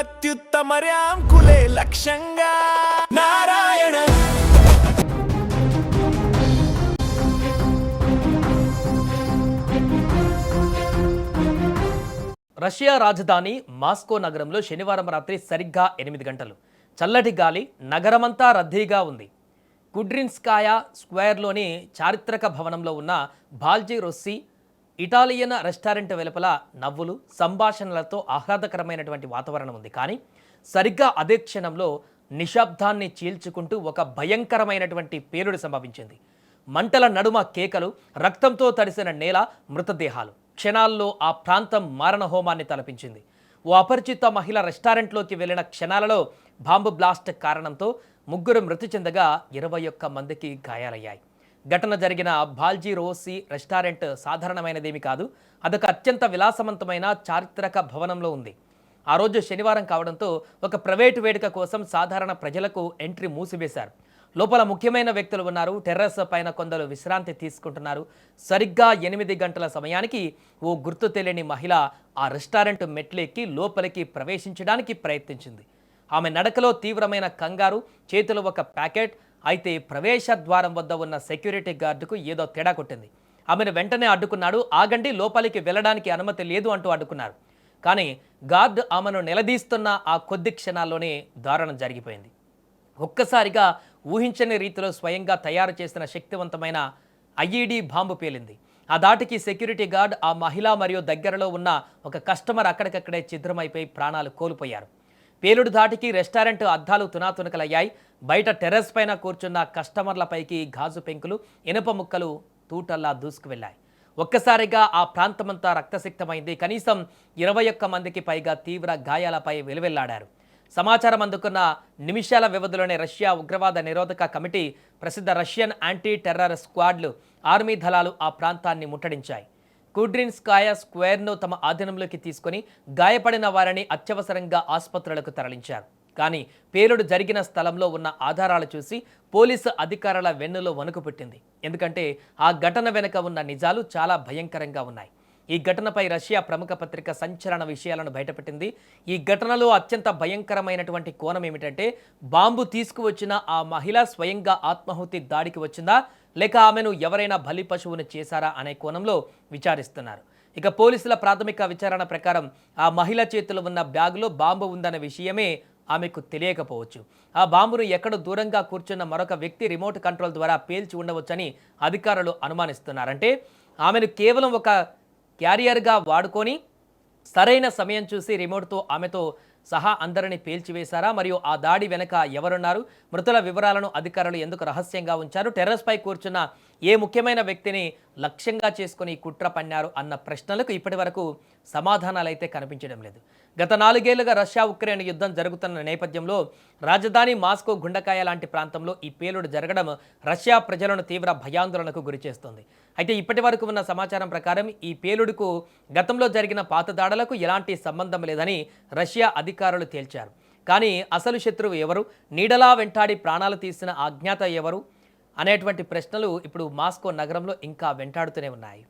అత్యుత్తమర్యాంకులే లక్ష్యంగా నారాయణ. రష్యా రాజధాని మాస్కో నగరంలో శనివారం రాత్రి సరిగ్గా 8 గంటలు చల్లటి గాలి నగరమంతా రద్దీగా ఉంది. కుడ్రిన్స్కాయా స్క్వేర్లోని చారిత్రక భవనంలో ఉన్న బాల్జీ రొస్సి ఇటాలియన్ రెస్టారెంట్ వెలుపల నవ్వులు సంభాషణలతో ఆహ్లాదకరమైనటువంటి వాతావరణం ఉంది. కానీ సరిగ్గా అదే క్షణంలో నిశ్శబ్దాన్ని చీల్చుకుంటూ ఒక భయంకరమైనటువంటి పేలుడు సంభవించింది. మంటల నడుమ కేకలు, రక్తంతో తడిసిన నేల, మృతదేహాలు. క్షణాల్లో ఆ ప్రాంతం మారణ హోమాన్ని తలపించింది. ఓ అపరిచిత మహిళ రెస్టారెంట్లోకి వెళ్లిన క్షణాలలో బాంబు బ్లాస్ట్ కారణంతో 3 మృతి చెందగా 21 మందికి గాయాలయ్యాయి. ఘటన జరిగిన బాల్జీ రోసి రెస్టారెంట్ సాధారణమైనదేమీ కాదు. అదొక అత్యంత విలాసవంతమైన చారిత్రక భవనంలో ఉంది. ఆ రోజు శనివారం కావడంతో ఒక ప్రైవేటు వేడుక కోసం సాధారణ ప్రజలకు ఎంట్రీ మూసివేశారు. లోపల ముఖ్యమైన వ్యక్తులు ఉన్నారు. టెర్రస్ పైన కొందరు విశ్రాంతి తీసుకుంటున్నారు. సరిగ్గా 8 గంటల సమయానికి ఓ గుర్తు తెలియని మహిళ ఆ రెస్టారెంట్ మెట్లెక్కి లోపలికి ప్రవేశించడానికి ప్రయత్నించింది. ఆమె నడకలో తీవ్రమైన కంగారు, చేతిలో ఒక ప్యాకెట్. అయితే ప్రవేశ ద్వారం వద్ద ఉన్న సెక్యూరిటీ గార్డుకు ఏదో తేడా కొట్టింది. ఆమెను వెంటనే అడ్డుకున్నాడు. ఆగండి, లోపలికి వెళ్ళడానికి అనుమతి లేదు అంటూ అడ్డుకున్నారు. కానీ గార్డు ఆమెను నిలదీస్తున్న ఆ కొద్ది క్షణాల్లోనే దారుణం జరిగిపోయింది. ఒక్కసారిగా ఊహించని రీతిలో స్వయంగా తయారు చేసిన శక్తివంతమైన ఐఈడీ బాంబు పేలింది. ఆ దాటికి సెక్యూరిటీ గార్డ్, ఆ మహిళ మరియు దగ్గరలో ఉన్న ఒక కస్టమర్ అక్కడికక్కడే ఛిద్రమైపోయి ప్రాణాలు కోల్పోయారు. పేలుడు దాటికి రెస్టారెంట్ అద్దాలు తునాతునకలయ్యాయి. బయట టెర్రస్ పైన కూర్చున్న కస్టమర్లపైకి గాజు పెంకులు, ఇనుప ముక్కలు తూటల్లా దూసుకువెళ్లాయి. ఒక్కసారిగా ఆ ప్రాంతమంతా రక్తసిక్తమైంది. కనీసం 21 మందికి పైగా తీవ్ర గాయాలపై వెలువెల్లాడారు. సమాచారం అందుకున్న నిమిషాల వ్యవధిలోనే రష్యా ఉగ్రవాద నిరోధక కమిటీ, ప్రసిద్ధ రష్యన్ యాంటీ టెర్రర్ స్క్వాడ్లు, ఆర్మీ దళాలు ఆ ప్రాంతాన్ని ముట్టడించాయి. కుడ్రిన్స్కాయా స్క్వేర్ను తమ ఆధీనంలోకి తీసుకుని గాయపడిన వారిని అత్యవసరంగా ఆసుపత్రులకు తరలించారు. కానీ పేలుడు జరిగిన స్థలంలో ఉన్న ఆధారాలు చూసి పోలీసు అధికారుల వెన్నులో వణుకు పుట్టింది. ఎందుకంటే ఆ ఘటన వెనుక ఉన్న నిజాలు చాలా భయంకరంగా ఉన్నాయి. ఈ ఘటనపై రష్యా ప్రముఖ పత్రిక సంచలన విషయాలను బయటపెట్టింది. ఈ ఘటనలో అత్యంత భయంకరమైనటువంటి కోణం ఏమిటంటే, బాంబు తీసుకువచ్చిన ఆ మహిళ స్వయంగా ఆత్మాహుతి దాడికి వచ్చిందా, లేక ఆమెను ఎవరైనా బలి పశువును చేశారా అనే కోణంలో విచారిస్తున్నారు. ఇక పోలీసుల ప్రాథమిక విచారణ ప్రకారం ఆ మహిళ చేతిలో ఉన్న బ్యాగులో బాంబు ఉందన్న విషయమే ఆమెకు తెలియకపోవచ్చు. ఆ బాంబును ఎక్కడో దూరంగా కూర్చున్న మరొక వ్యక్తి రిమోట్ కంట్రోల్ ద్వారా పేల్చి ఉండవచ్చని అధికారులు అనుమానిస్తున్నారంటే ఆమెను కేవలం ఒక క్యారియర్గా వాడుకొని సరైన సమయం చూసి రిమోట్తో ఆమెతో సహా అందరినీ పేల్చివేశారా? మరియు ఆ దాడి వెనక ఎవరున్నారు? మృతుల వివరాలను అధికారులు ఎందుకు రహస్యంగా ఉంచారు? టెర్రస్పై కూర్చున్న ఏ ముఖ్యమైన వ్యక్తిని లక్ష్యంగా చేసుకుని కుట్ర పన్నారు అన్న ప్రశ్నలకు ఇప్పటి వరకు సమాధానాలైతే కనిపించడం లేదు. గత 4 ఏళ్లుగా రష్యా ఉక్రెయిన్ యుద్ధం జరుగుతున్న నేపథ్యంలో రాజధాని మాస్కో గుండకాయ లాంటి ప్రాంతంలో ఈ పేలుడు జరగడం రష్యా ప్రజలను తీవ్ర భయాందోళనకు గురిచేస్తుంది. అయితే ఇప్పటి వరకు ఉన్న సమాచారం ప్రకారం ఈ పేలుడుకు గతంలో జరిగిన పాత దాడులకు ఎలాంటి సంబంధం లేదని రష్యా అధికారులు తేల్చారు. కానీ అసలు శత్రువు ఎవరు? నీడలా వెంటాడి ప్రాణాలు తీసిన అజ్ఞాత ఎవరు అనేటువంటి ప్రశ్నలు ఇప్పుడు మాస్కో నగరంలో ఇంకా వెంటాడుతూనే ఉన్నాయి.